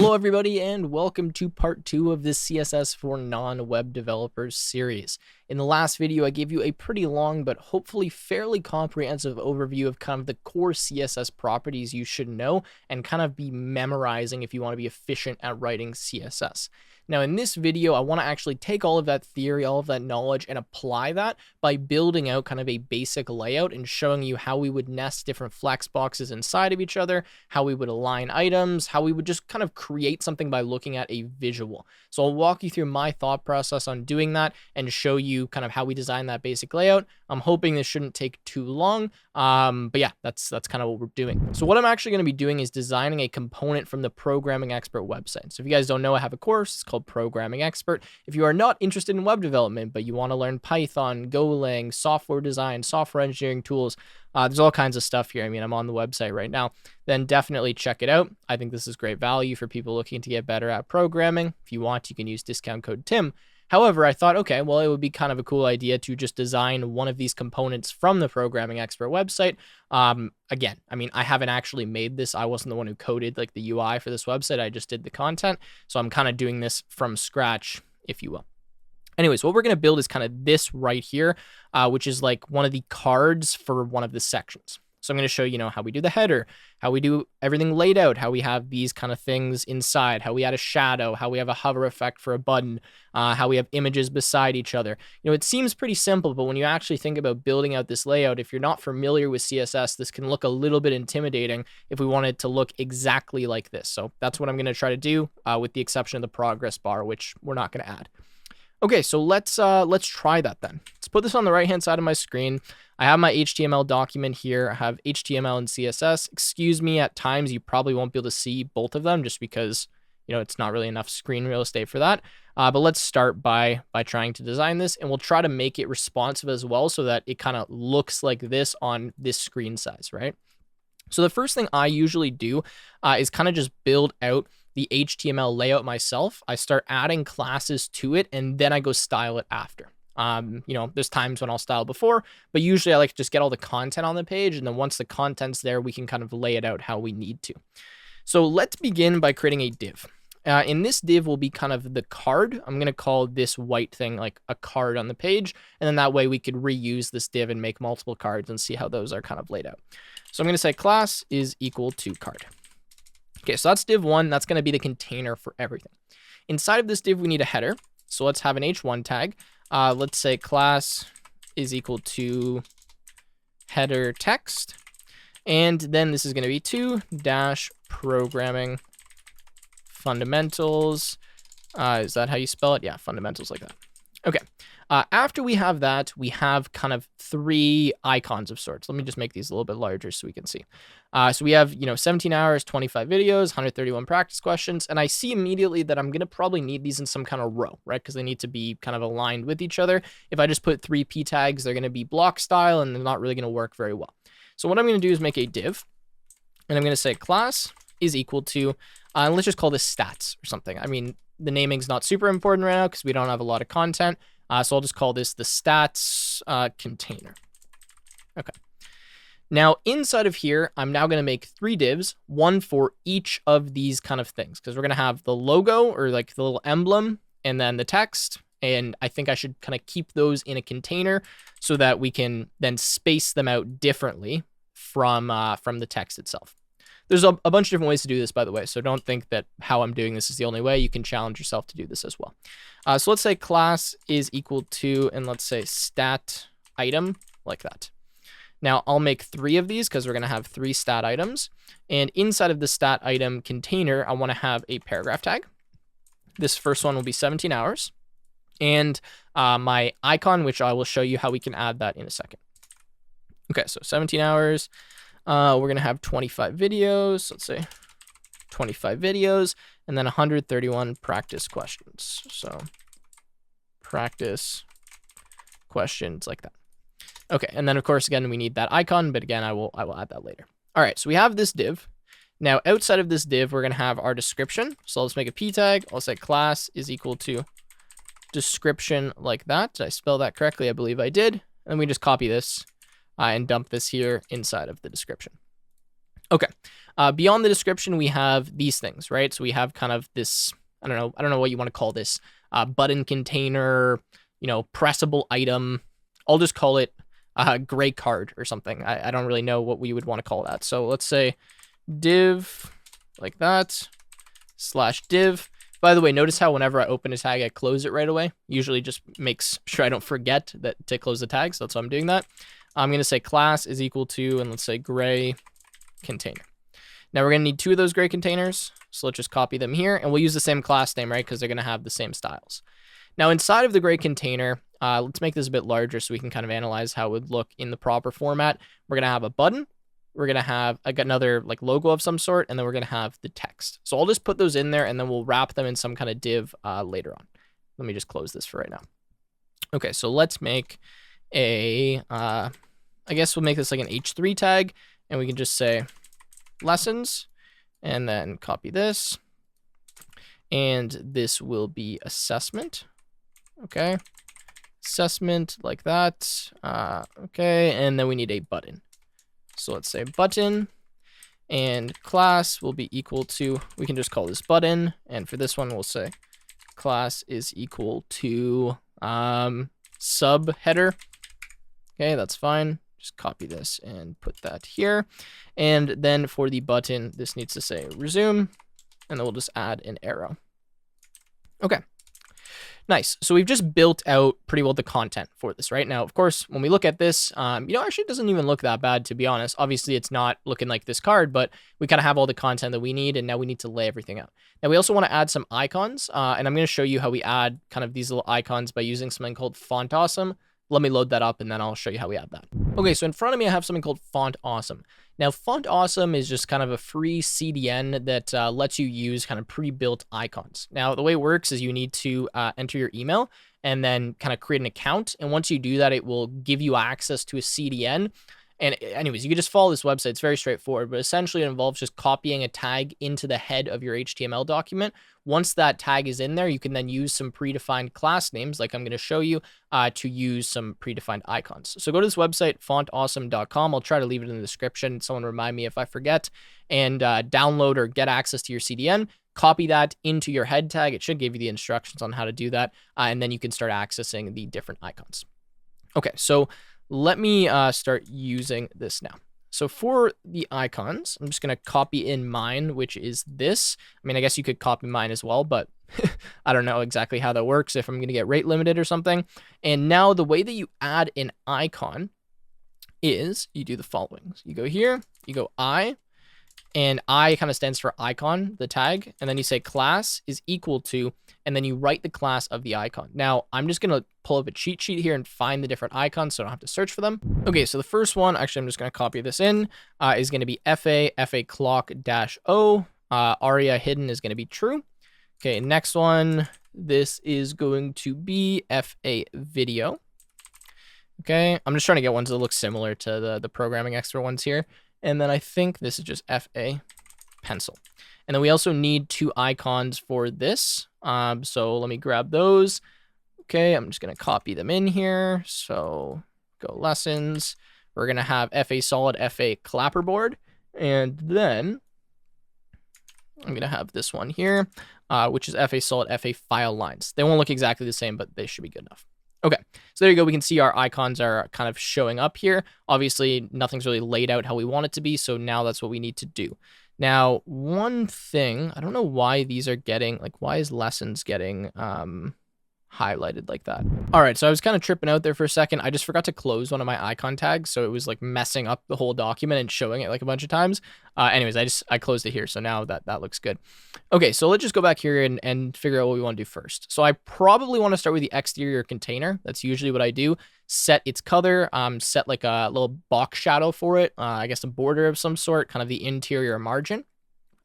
Hello, everybody, and welcome to part 2 of this CSS for non-web developers series. In the last video, I gave you a pretty long but hopefully fairly comprehensive overview of kind of the core CSS properties you should know and kind of be memorizing if you want to be efficient at writing CSS. Now, in this video, I want to actually take all of that theory, all of that knowledge, and apply that by building out kind of a basic layout and showing you how we would nest different flex boxes inside of each other, how we would align items, how we would just kind of create something by looking at a visual. So I'll walk you through my thought process on doing that and show you kind of how we design that basic layout. I'm hoping this shouldn't take too long, but yeah, that's kind of what we're doing. So what I'm actually going to be doing is designing a component from the Programming Expert website. So if you guys don't know, I have a course. It's called Programming Expert. If you are not interested in web development, but you want to learn Python, Golang, software design, software engineering tools, there's all kinds of stuff here. I mean, I'm on the website right now. Then definitely check it out. I think this is great value for people looking to get better at programming. If you want, you can use discount code TIM. However, I thought, okay, well, it would be kind of a cool idea to just design one of these components from the Programming Expert website. Again, I mean, I haven't actually made this. I wasn't the one who coded like the UI for this website. I just did the content. So I'm kind of doing this from scratch, if you will. Anyways, what we're going to build is kind of this right here, which is like one of the cards for one of the sections. So I'm going to show you, how we do the header, how we do everything laid out, how we have these kind of things inside, how we add a shadow, how we have a hover effect for a button, how we have images beside each other. It seems pretty simple, but when you actually think about building out this layout, if you're not familiar with CSS, this can look a little bit intimidating if we want it to look exactly like this. So that's what I'm going to try to do, with the exception of the progress bar, which we're not going to add. Okay, so let's try that then. Let's put this on the right-hand side of my screen. I have my HTML document here. I have HTML and CSS. Excuse me, at times you probably won't be able to see both of them just because, it's not really enough screen real estate for that. But let's start by trying to design this, and we'll try to make it responsive as well so that it kind of looks like this on this screen size, right? So the first thing I usually do is kind of just build out the HTML layout myself. I start adding classes to it, and then I go style it after. There's times when I'll style before, but usually I like to just get all the content on the page, and then once the content's there, we can kind of lay it out how we need to. So let's begin by creating a div. In this div will be kind of the card. I'm going to call this white thing like a card on the page, and then that way we could reuse this div and make multiple cards and see how those are kind of laid out. So I'm going to say class is equal to card. Okay, so that's div 1. That's going to be the container for everything. Inside of this div, we need a header. So let's have an h1 tag. Let's say class is equal to header text. And then this is going to be 2-programming fundamentals. Is that how you spell it? Yeah, fundamentals like that. Okay. After we have that, we have kind of 3 icons of sorts. Let me just make these a little bit larger so we can see. So we have, 17 hours, 25 videos, 131 practice questions. And I see immediately that I'm going to probably need these in some kind of row, right? Because they need to be kind of aligned with each other. If I just put 3 p tags, they're going to be block style and they're not really going to work very well. So what I'm going to do is make a div, and I'm going to say class is equal to, and let's just call this stats or something. I mean, the naming's not super important right now because we don't have a lot of content. So I'll just call this the stats container. Okay. Now inside of here, I'm now going to make 3 divs, one for each of these kind of things, because we're going to have the logo or like the little emblem and then the text. And I think I should kind of keep those in a container so that we can then space them out differently from the text itself. There's a bunch of different ways to do this, by the way, so don't think that how I'm doing this is the only way. You can challenge yourself to do this as well. So let's say class is equal to, and let's say stat item, like that. Now I'll make 3 of these because we're going to have 3 stat items. And inside of the stat item container, I want to have a paragraph tag. This first one will be 17 hours. And my icon, which I will show you how we can add that in a second. Okay, so 17 hours. We're going to have 25 videos. Let's say 25 videos and then 131 practice questions. So practice questions like that. Okay. And then of course, again, we need that icon, but again, I will add that later. All right. So we have this div. Now outside of this div, we're going to have our description. So let's make a p tag. I'll say class is equal to description like that. Did I spell that correctly? I believe I did. And we just copy this and dump this here inside of the description. Okay. Beyond the description, we have these things, right? So we have kind of this, I don't know what you want to call this, button container, pressable item. I'll just call it gray card or something. I don't really know what we would want to call that. So let's say div like that /div. By the way, notice how whenever I open a tag, I close it right away. Usually just makes sure I don't forget to close the tag. So that's why I'm doing that. I'm going to say class is equal to, and let's say gray container. Now we're going to need 2 of those gray containers. So let's just copy them here, and we'll use the same class name, right? Because they're going to have the same styles. Now inside of the gray container, let's make this a bit larger so we can kind of analyze how it would look in the proper format. We're going to have a button. We're going to have another like logo of some sort, and then we're going to have the text. So I'll just put those in there, and then we'll wrap them in some kind of div later on. Let me just close this for right now. Okay, so let's make a, I guess we'll make this like an H3 tag, and we can just say lessons, and then copy this. And this will be assessment. Okay, assessment like that. Okay, and then we need a button. So let's say button, and class will be equal to, we can just call this button. And for this one, we'll say class is equal to sub header. Okay, that's fine. Just copy this and put that here. And then for the button, this needs to say resume, and then we'll just add an arrow. Okay. Nice. So we've just built out pretty well the content for this, right? Now, of course, when we look at this, actually it doesn't even look that bad, to be honest. Obviously, it's not looking like this card, but we kind of have all the content that we need, and now we need to lay everything out. Now, we also want to add some icons, and I'm going to show you how we add kind of these little icons by using something called Font Awesome. Let me load that up, and then I'll show you how we add that. Okay, so in front of me, I have something called Font Awesome. Now, Font Awesome is just kind of a free CDN that lets you use kind of pre-built icons. Now, the way it works is you need to enter your email and then kind of create an account. And once you do that, it will give you access to a CDN. And anyways, you can just follow this website. It's very straightforward, but essentially it involves just copying a tag into the head of your HTML document. Once that tag is in there, you can then use some predefined class names, like I'm going to show you, to use some predefined icons. So go to this website, fontawesome.com. I'll try to leave it in the description. Someone remind me if I forget. And download or get access to your CDN. Copy that into your head tag. It should give you the instructions on how to do that. And then you can start accessing the different icons. Okay, so let me start using this now. So for the icons, I'm just going to copy in mine, which is this. I mean, I guess you could copy mine as well, but I don't know exactly how that works, if I'm going to get rate limited or something. And now the way that you add an icon is you do the following. So you go here, you go I, and I kind of stands for icon, the tag, and then you say class is equal to, and then you write the class of the icon. Now, I'm just going to pull up a cheat sheet here and find the different icons so I don't have to search for them. Okay, so the first one, actually, I'm just going to copy this in, is going to be FA clock -O. ARIA hidden is going to be true. Okay, next one, this is going to be FA video. Okay, I'm just trying to get ones that look similar to the programming extra ones here. And then I think this is just FA pencil. And then we also need 2 icons for this. So let me grab those. Okay, I'm just going to copy them in here. So go lessons. We're going to have FA solid, FA clapperboard. And then I'm going to have this one here, which is FA solid, FA file lines. They won't look exactly the same, but they should be good enough. Okay, so there you go. We can see our icons are kind of showing up here. Obviously, nothing's really laid out how we want it to be, so now that's what we need to do. Now, one thing, I don't know why these are getting, like, why is lessons getting highlighted like that? All right, so I was kind of tripping out there for a second. I just forgot to close one of my icon tags, so it was like messing up the whole document and showing it like a bunch of times. Anyways, I closed it here, so now that looks good. Okay, so let's just go back here and figure out what we want to do first. So I probably want to start with the exterior container. That's usually what I do. Set its color, set like a little box shadow for it, I guess a border of some sort, kind of the interior margin.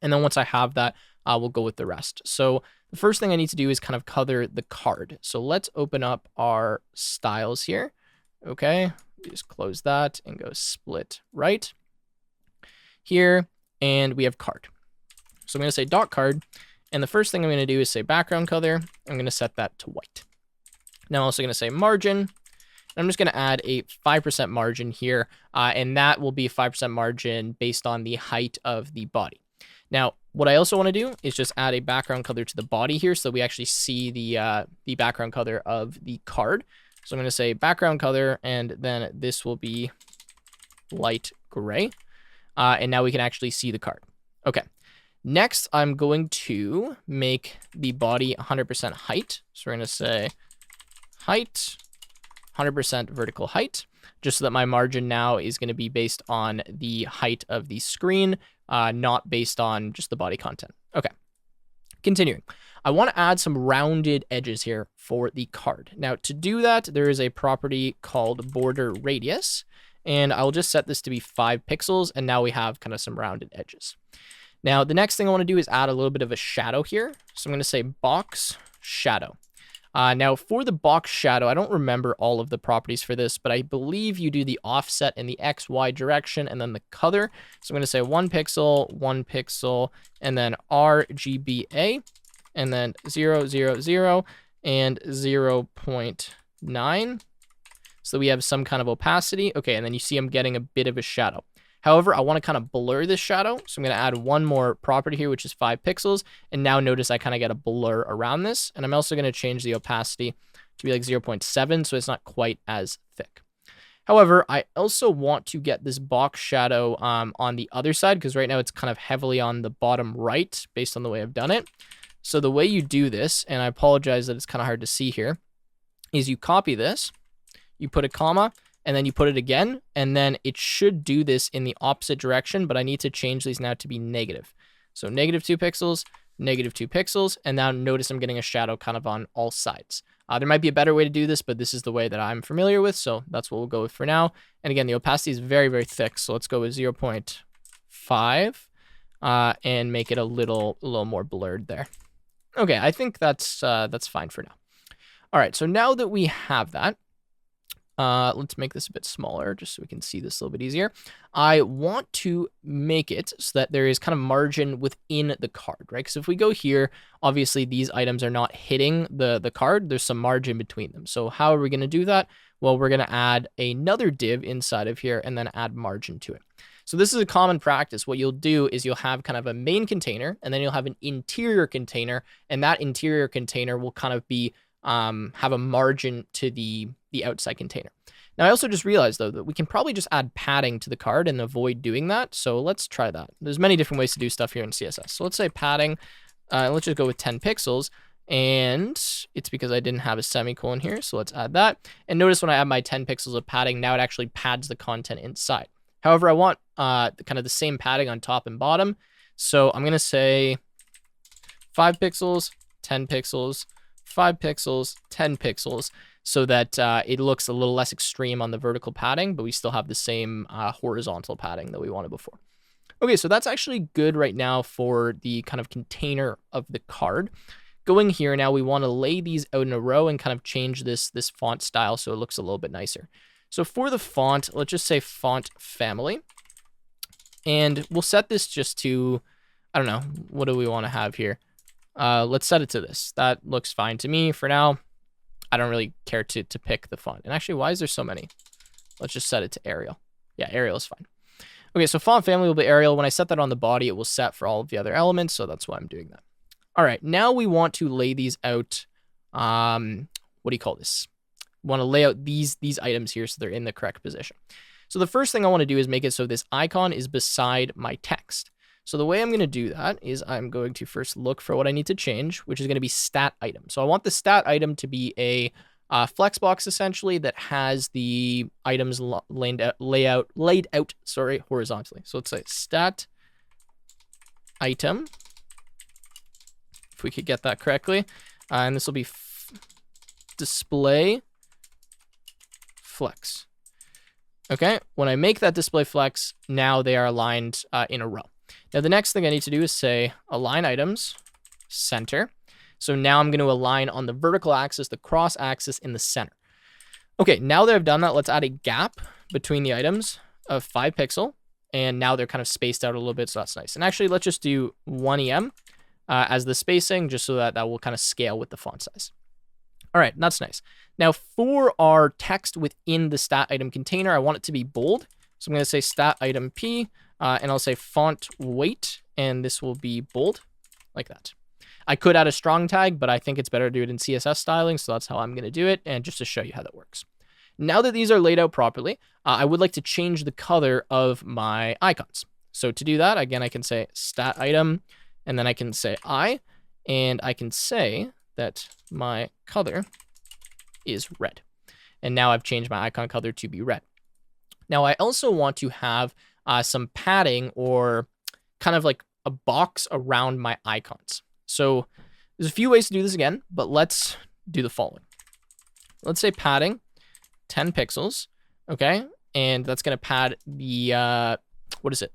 And then once I have that, we'll go with the rest. So the first thing I need to do is kind of color the card. So let's open up our styles here. Okay, just close that and go split right here. And we have card. So I'm going to say dot card. And the first thing I'm going to do is say background color. I'm going to set that to white. Now I'm also going to say margin. I'm just going to add a 5% margin here, and that will be a 5% margin based on the height of the body. Now, what I also want to do is just add a background color to the body here so we actually see the background color of the card. So I'm going to say background color, and then this will be light gray. And now we can actually see the card. Okay. Next, I'm going to make the body 100% height. So we're going to say height, 100% vertical height, just so that my margin now is going to be based on the height of the screen, not based on just the body content. Okay. Continuing. I want to add some rounded edges here for the card. Now, to do that, there is a property called border radius, and I'll just set this to be 5 pixels, and now we have kind of some rounded edges. Now, the next thing I want to do is add a little bit of a shadow here. So I'm going to say box shadow. Now, for the box shadow, I don't remember all of the properties for this, but I believe you do the offset in the X, Y direction, and then the color. So I'm going to say 1 pixel, and then RGBA, and then 0, 0, 0, and 0.9. So we have some kind of opacity. Okay, and then you see I'm getting a bit of a shadow. However, I want to kind of blur this shadow. So I'm going to add one more property here, which is 5 pixels. And now notice I kind of get a blur around this. And I'm also going to change the opacity to be like 0.7, so it's not quite as thick. However, I also want to get this box shadow on the other side, because right now it's kind of heavily on the bottom right based on the way I've done it. So the way you do this, and I apologize that it's kind of hard to see here, is you copy this, you put a comma, and then you put it again, and then it should do this in the opposite direction, but I need to change these now to be negative. So -2 pixels, -2 pixels, and now notice I'm getting a shadow kind of on all sides. There might be a better way to do this, but this is the way that I'm familiar with, so that's what we'll go with for now. And again, the opacity is very, very thick, so let's go with 0.5 and make it a little more blurred there. Okay, I think that's fine for now. All right, so now that we have that, let's make this a bit smaller just so we can see this a little bit easier. I want to make it so that there is kind of margin within the card, right? Because if we go here, obviously these items are not hitting the card. There's some margin between them. So how are we going to do that? Well, we're going to add another div inside of here and then add margin to it. So this is a common practice. What you'll do is you'll have kind of a main container, and then you'll have an interior container, and that interior container will kind of be have a margin to the outside container. Now, I also just realized, though, that we can probably just add padding to the card and avoid doing that. So let's try that. There's many different ways to do stuff here in CSS. So let's say padding. Let's just go with 10 pixels. And it's because I didn't have a semicolon here. So let's add that. And notice when I add my 10 pixels of padding, now it actually pads the content inside. However, I want kind of the same padding on top and bottom. So I'm going to say 5 pixels, 10 pixels, 5 pixels, 10 pixels, so that it looks a little less extreme on the vertical padding, but we still have the same horizontal padding that we wanted before. Okay, so that's actually good right now for the kind of container of the card. Going here now, we want to lay these out in a row and kind of change this font style so it looks a little bit nicer. So for the font, let's just say font family. And we'll set this just to, I don't know, what do we want to have here? Let's set it to this. That looks fine to me for now. I don't really care to pick the font. And actually, why is there so many? Let's just set it to Arial. Yeah, Arial is fine. Okay, so font family will be Arial. When I set that on the body, it will set for all of the other elements, so that's why I'm doing that. All right, now we want to lay these out. What do you call this? We want to lay out these items here so they're in the correct position. So the first thing I want to do is make it so this icon is beside my text. So the way I'm going to do that is I'm going to first look for what I need to change, which is going to be stat item. So I want the stat item to be a flex box essentially that has the items laid out horizontally. So let's say stat item, if we could get that correctly, and this will be display flex. Okay, when I make that display flex, now they are aligned in a row. Now, the next thing I need to do is say align items, center. So now I'm going to align on the vertical axis, the cross axis in the center. Okay, now that I've done that, let's add a gap between the items of 5 pixel. And now they're kind of spaced out a little bit, so that's nice. And actually, let's just do 1 EM as the spacing, just so that will kind of scale with the font size. All right, that's nice. Now for our text within the stat item container, I want it to be bold. So I'm going to say stat item P, and I'll say font weight, and this will be bold like that. I could add a strong tag, but I think it's better to do it in CSS styling. So that's how I'm going to do it. And just to show you how that works. Now that these are laid out properly, I would like to change the color of my icons. So to do that, again, I can say stat item, and then I can say and I can say that my color is red. And now I've changed my icon color to be red. Now I also want to have some padding or kind of like a box around my icons. So there's a few ways to do this again, but let's do the following. Let's say padding 10 pixels, okay? And that's going to pad the,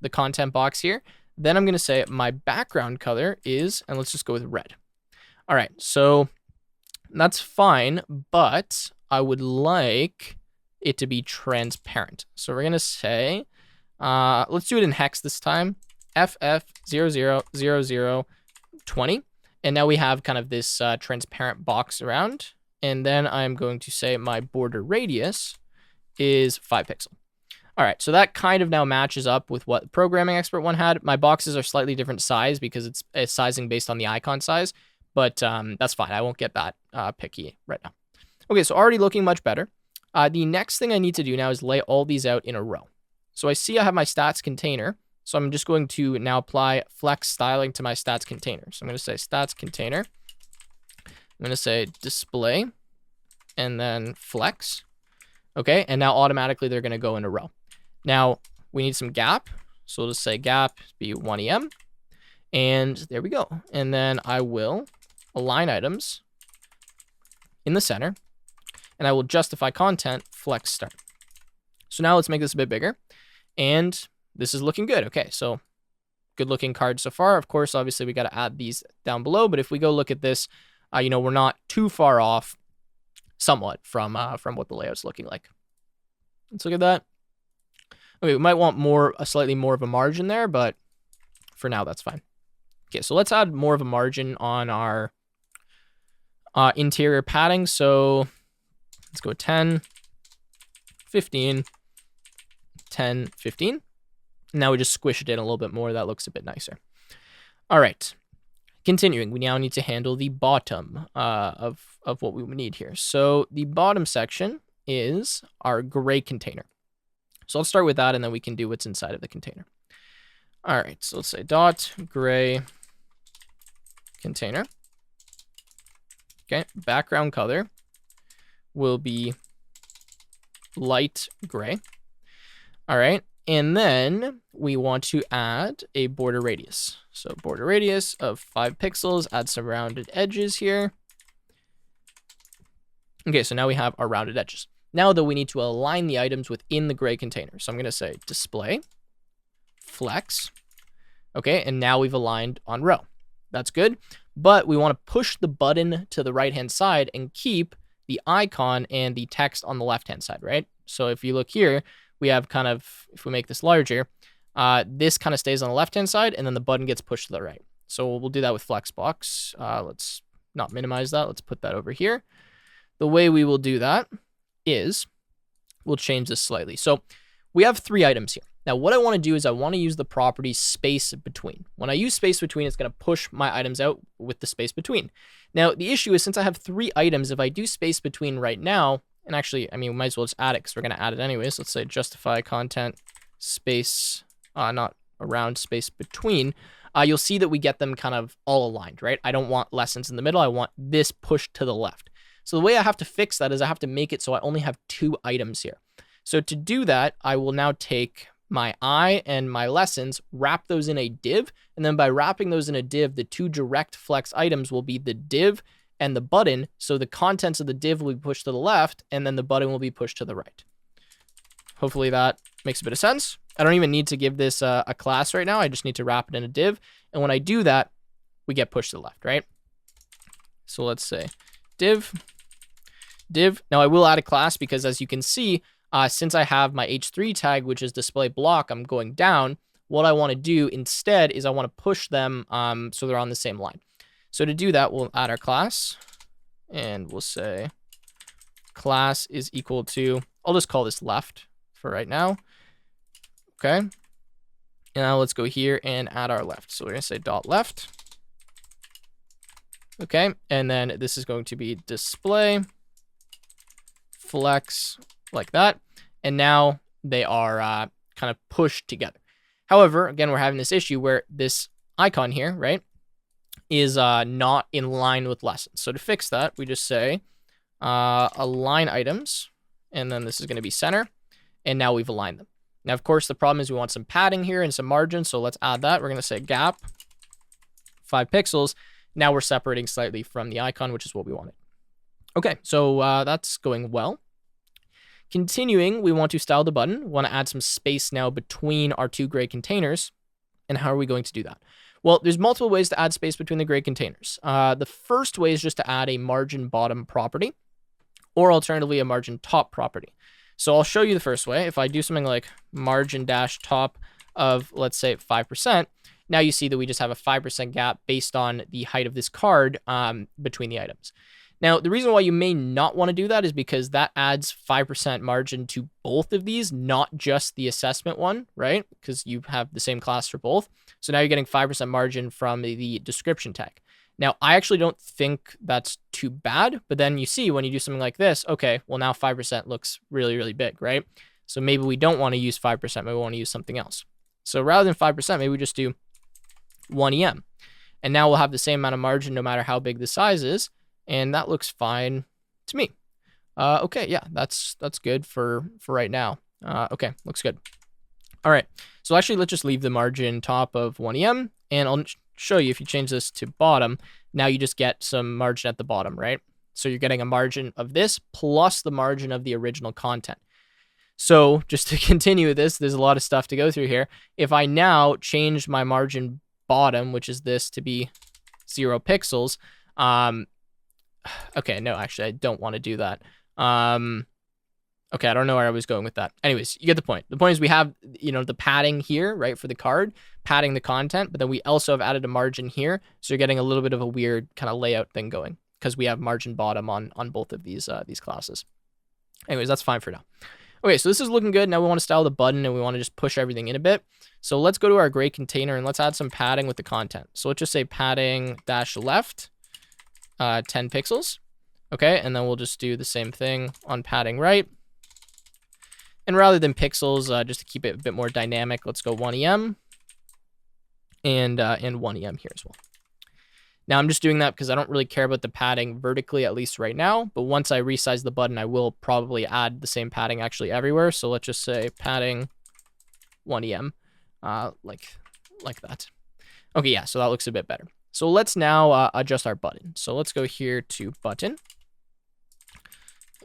the content box here. Then I'm going to say my background color is, and let's just go with red. All right, so that's fine, but I would like it to be transparent. So we're going to say, let's do it in hex this time, FF000020. And now we have kind of this transparent box around. And then I'm going to say my border radius is 5 pixels. All right, so that kind of now matches up with what Programming Expert one had. My boxes are slightly different size because it's sizing based on the icon size, but that's fine. I won't get that picky right now. Okay, so already looking much better. The next thing I need to do now is lay all these out in a row. So I see I have my stats container. So I'm just going to now apply flex styling to my stats container. So I'm going to say stats container. I'm going to say display and then flex. Okay, and now automatically they're going to go in a row. Now we need some gap. So we'll just say gap be 1em. And there we go. And then I will align items in the center. And I will justify content flex start. So now let's make this a bit bigger. And this is looking good. Okay, so good looking card so far. Of course, obviously we got to add these down below, but if we go look at this, we're not too far off somewhat from what the layout's looking like. Let's look at that. Okay, we might want slightly more of a margin there, but for now that's fine. Okay, so let's add more of a margin on our interior padding. So let's go 10, 15, 10, 15. Now we just squish it in a little bit more. That looks a bit nicer. All right. Continuing, we now need to handle the bottom of what we need here. So the bottom section is our gray container. So I'll start with that, and then we can do what's inside of the container. All right. So let's say dot gray container. Okay. Background color will be light gray. All right. And then we want to add a border radius. So border radius of 5 pixels, add some rounded edges here. Okay, so now we have our rounded edges. Now though, we need to align the items within the gray container. So I'm going to say display, flex. Okay, and now we've aligned on row. That's good. But we want to push the button to the right-hand side and keep the icon and the text on the left-hand side, right? So if you look here, we have kind of, if we make this larger, this kind of stays on the left-hand side, and then the button gets pushed to the right. So we'll do that with Flexbox. Let's not minimize that. Let's put that over here. The way we will do that is we'll change this slightly. So we have 3 items here. Now, what I want to do is I want to use the property space between. When I use space between, it's going to push my items out with the space between. Now, the issue is since I have 3 items, if I do space between right now, and actually, I mean, we might as well just add it because we're going to add it anyways. Let's say justify content space, not around space between. You'll see that we get them kind of all aligned, right? I don't want lessons in the middle. I want this pushed to the left. So the way I have to fix that is I have to make it so I only have 2 items here. So to do that, I will now take my I and my lessons, wrap those in a div, and then by wrapping those in a div, the 2 direct flex items will be the div and the button. So the contents of the div will be pushed to the left, and then the button will be pushed to the right. Hopefully that makes a bit of sense. I don't even need to give this a class right now. I just need to wrap it in a div. And when I do that, we get pushed to the left, right? So let's say div. Now I will add a class because as you can see, since I have my h3 tag, which is display block, I'm going down. What I want to do instead is I want to push them so they're on the same line. So to do that, we'll add our class and we'll say class is equal to, I'll just call this left for right now. Okay. And now let's go here and add our left. So we're going to say dot left. Okay. And then this is going to be display flex like that. And now they are kind of pushed together. However, again, we're having this issue where this icon here, right, is not in line with lessons. So to fix that, we just say align items, and then this is going to be center, and now we've aligned them. Now, of course, the problem is we want some padding here and some margin, so let's add that. We're going to say gap 5 pixels. Now we're separating slightly from the icon, which is what we wanted. Okay, so that's going well. Continuing, we want to style the button. We want to add some space now between our 2 gray containers. And how are we going to do that? Well, there's multiple ways to add space between the gray containers. The first way is just to add a margin bottom property, or alternatively a margin top property. So I'll show you the first way. If I do something like margin dash top of, let's say, 5%, now you see that we just have a 5% gap based on the height of this card between the items. Now, the reason why you may not want to do that is because that adds 5% margin to both of these, not just the assessment one, right? Because you have the same class for both. So now you're getting 5% margin from the description tag. Now, I actually don't think that's too bad, but then you see when you do something like this, okay, well now 5% looks really, really big, right? So maybe we don't want to use 5%, maybe we want to use something else. So rather than 5%, maybe we just do 1 EM. And now we'll have the same amount of margin no matter how big the size is. And that looks fine to me. Okay, yeah, that's good for right now. Okay, looks good. All right, so actually let's just leave the margin top of 1 EM, and I'll show you if you change this to bottom, now you just get some margin at the bottom, right? So you're getting a margin of this plus the margin of the original content. So just to continue with this, there's a lot of stuff to go through here. If I now change my margin bottom, which is this, to be 0 pixels, okay, no, actually, I don't want to do that. Okay, I don't know where I was going with that. Anyways, you get the point. The point is we have, the padding here, right, for the card, padding the content, but then we also have added a margin here. So you're getting a little bit of a weird kind of layout thing going because we have margin bottom on both of these classes. Anyways, that's fine for now. Okay, so this is looking good. Now we want to style the button and we want to just push everything in a bit. So let's go to our gray container and let's add some padding with the content. So let's just say padding dash left. 10 pixels. Okay, and then we'll just do the same thing on padding right. And rather than pixels, just to keep it a bit more dynamic, let's go 1 EM and 1 EM here as well. Now I'm just doing that because I don't really care about the padding vertically, at least right now. But once I resize the button, I will probably add the same padding actually everywhere. So let's just say padding 1 EM, like that. Okay, yeah, so that looks a bit better. So let's now adjust our button. So let's go here to button.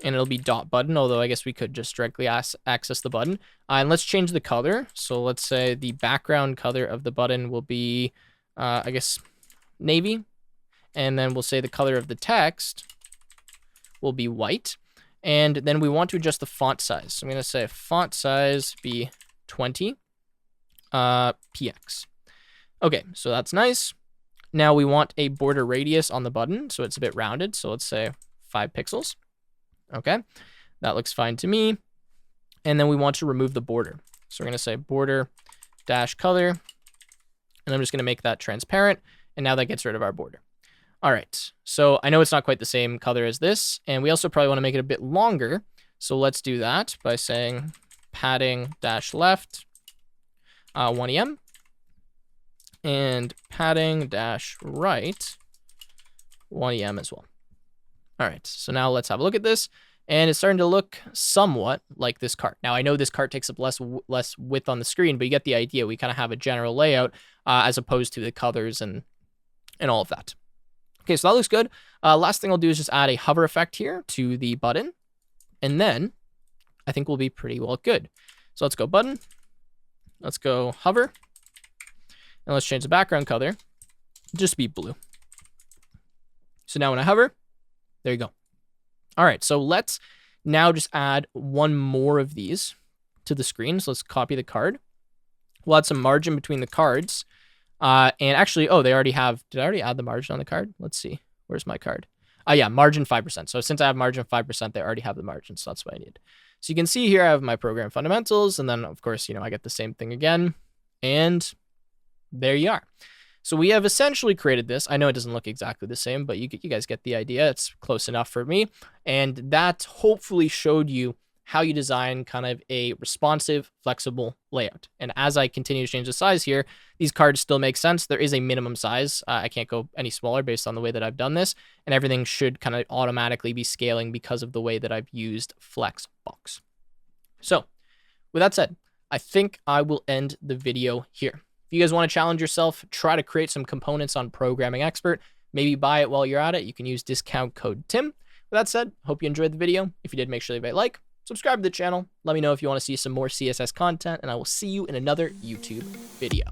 And it'll be dot button, although I guess we could just directly access the button. And let's change the color. So let's say the background color of the button will be, I guess, navy. And then we'll say the color of the text will be white. And then we want to adjust the font size. So I'm going to say font size be 20 px. Okay, so that's nice. Now we want a border radius on the button, so it's a bit rounded. So let's say 5 pixels. Okay, that looks fine to me. And then we want to remove the border. So we're going to say border dash color. And I'm just going to make that transparent. And now that gets rid of our border. All right, so I know it's not quite the same color as this. And we also probably want to make it a bit longer. So let's do that by saying padding dash left 1 EM. And padding dash right 1 EM as well. All right, so now let's have a look at this. And it's starting to look somewhat like this cart. Now, I know this cart takes up less width on the screen, but you get the idea. We kind of have a general layout as opposed to the colors and all of that. Okay, so that looks good. Last thing I'll do is just add a hover effect here to the button. And then I think we'll be pretty well good. So let's go button. Let's go hover. And let's change the background color, just to be blue. So now when I hover, there you go. All right, so let's now just add one more of these to the screen. So let's copy the card. We'll add some margin between the cards. And actually, oh, they already have, did I already add the margin on the card? Let's see, where's my card? Yeah, margin 5%. So since I have margin 5%, they already have the margin. So that's what I need. So you can see here I have my program fundamentals. And then, of course, I get the same thing again. And there you are. So we have essentially created this. I know it doesn't look exactly the same, but you guys get the idea. It's close enough for me. And that hopefully showed you how you design kind of a responsive, flexible layout. And as I continue to change the size here, these cards still make sense. There is a minimum size. I can't go any smaller based on the way that I've done this. And everything should kind of automatically be scaling because of the way that I've used Flexbox. So with that said, I think I will end the video here. If you guys want to challenge yourself, try to create some components on Programming Expert, maybe buy it while you're at it. You can use discount code TIM. With that said, hope you enjoyed the video. If you did, make sure to leave a like, subscribe to the channel. Let me know if you want to see some more CSS content, and I will see you in another YouTube video.